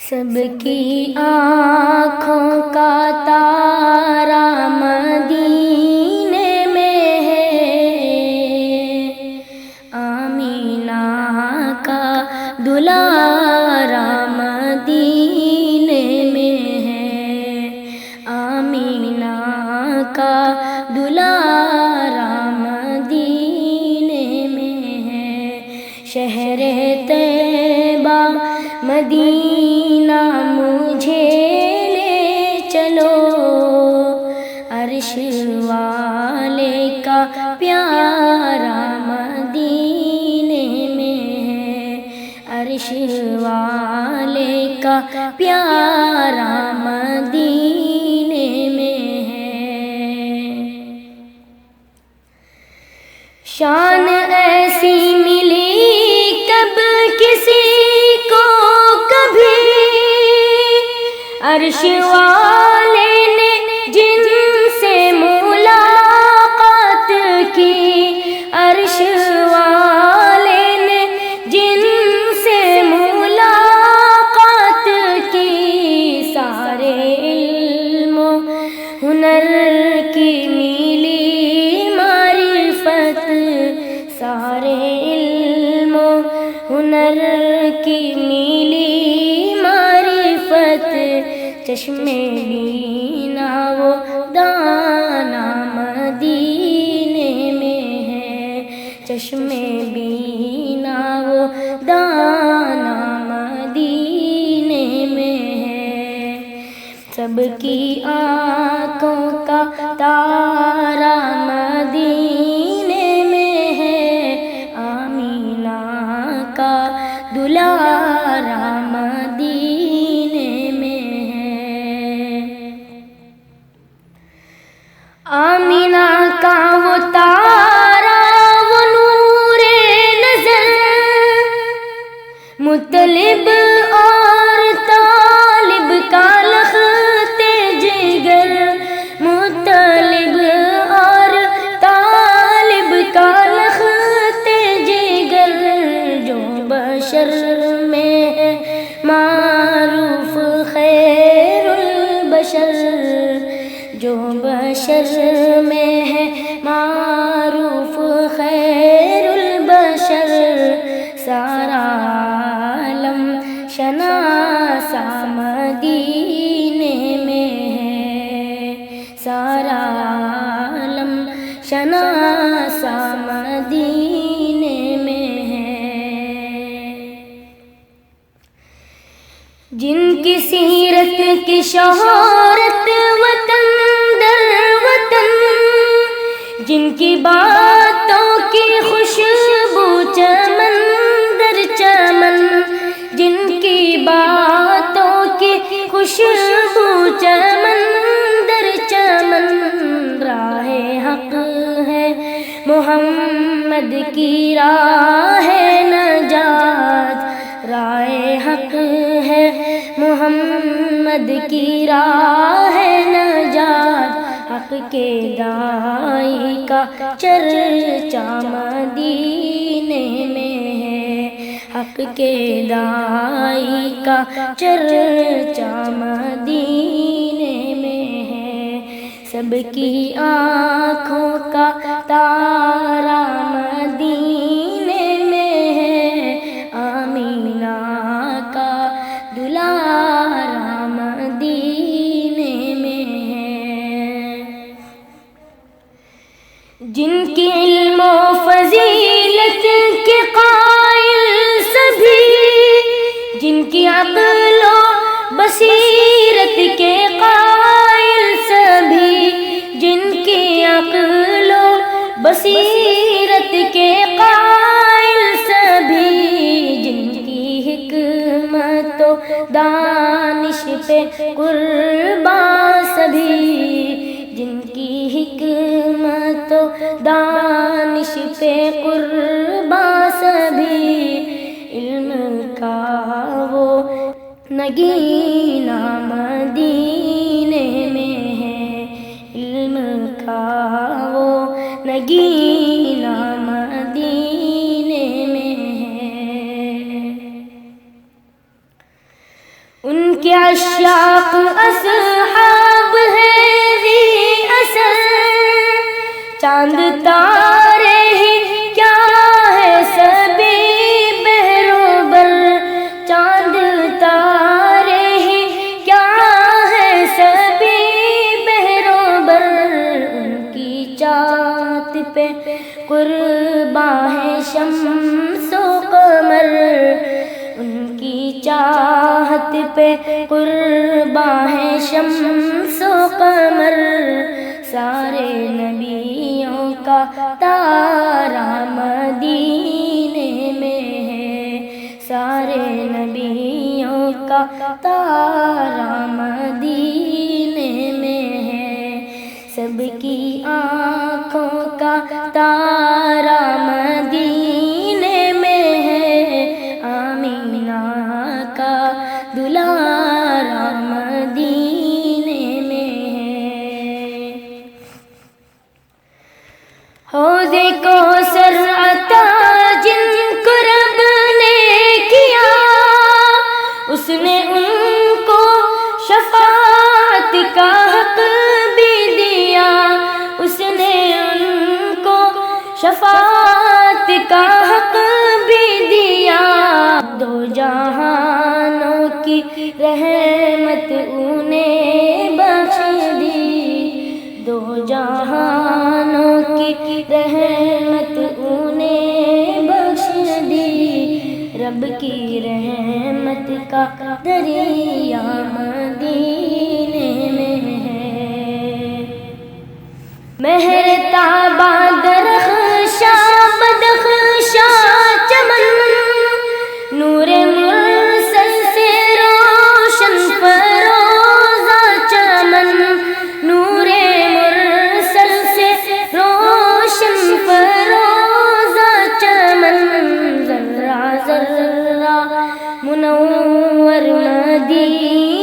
سب کی آنکھوں کا تارا مدینے میں ہے، آمینہ کا دلارا مدینے میں ہے، آمینہ کا دلارا مدینے میں ہے۔ شہر طیبہ مدینہ مجھے لے چلو، عرش والے کا پیارا مدینے میں ہے، عرش والے کا پیارا مدینے میں ہے۔ شان ایسی ملی کب کسی کو کبھی، عرش والے نے جن سے ملاقات کی، عرش والے نے جن سے ملاقات کی، سارے علم و ہنر کی ملی معرفت، سارے علم و ہنر کی ملی معرفت، چشم بینا وہ دانا مدینے میں ہے، چشم بینا وہ دانا مدینے میں ہے۔ سب کی آنکھوں کا تارا مدینے میں ہے، آمینہ کا دلارا مدینے میں ہے۔ آمینہ کا وہ تارا وہ نور نظر، مطلب اور طالب کا لخت جگر، مطلب اور طالب کا لخت جگر، جو بشر میں ہے معروف خیر البشر، جو بشر میں ہے معروف خیر البشر، سارا عالم شناسا مدینے میں ہے، سارا عالم شناسا مدینے میں ہے۔ جن کی سیرت کی شہرت وطن در وطن، جن کی باتوں کی خوشبو چمن در چمن، جن کی باتوں کی خوشبو چمن در چمن، راہ حق ہے محمد کی راہ نجات، راہ حق ہے محمد کی راہ نجات، حق کے داعی کا چرچا مدینے میں ہے، حق کے داعی کا چرچا مدینے میں ہے۔ سب کی آنکھوں کا تارا مدینے میں ہے، آمینہ کا دلارا مدینے میں ہے۔ جن کی علم و فضیلت کے قائل سبھی، جن کی عقل و بصیرت کے قائل سبھی، جن کی عقل و بصیرت کے قائل سبھی، جن کی حکمت و دانش پہ قربان سبھی، جن کی حکمت و دانش پہ قربان سبھی، علم کا وہ نگینہ مدینے میں ہے، علم کا وہ نگینہ مدینے میں ہے۔ ان کے عشاق اصحاب ہیں ذی اثر، چاند تارے ہی کیا ہے سبھی بحر و بر، چاند تارے ہی کیا ہے سبھی بحر و بر، ان کی چاہت پہ قرباں ہے شمس و قمر، ان کی چاہت پہ قرباں ہے شمس و قمر، سارے نبیوں کا تارا مدینے میں ہے، سارے نبیوں کا تارا مدینے میں ہے، سب کی آنکھوں کا تارا مدینے میں ہے، آمینہ کا دلارا مدینے میں ہے۔ حوض کوثر عطا جن کو رب نے کیا، اس نے ان کو شفاعت کا حق بھی دیا، اس نے ان کو شفاعت کا حق بھی دیا، دو جہانوں کی رحمت انہیں بخش دی، دو جہانوں کی رحمت انہیں بخش دی، رب کی رحمت کا دریا مدینے میں ہے، مہر تابہ درخشاں بدخشاں چمن، نور مرسل سے روشن فروزہ چمن، نور مرسل سے روشن فروزہ چمن، ذرہ ذرہ منور مدینہ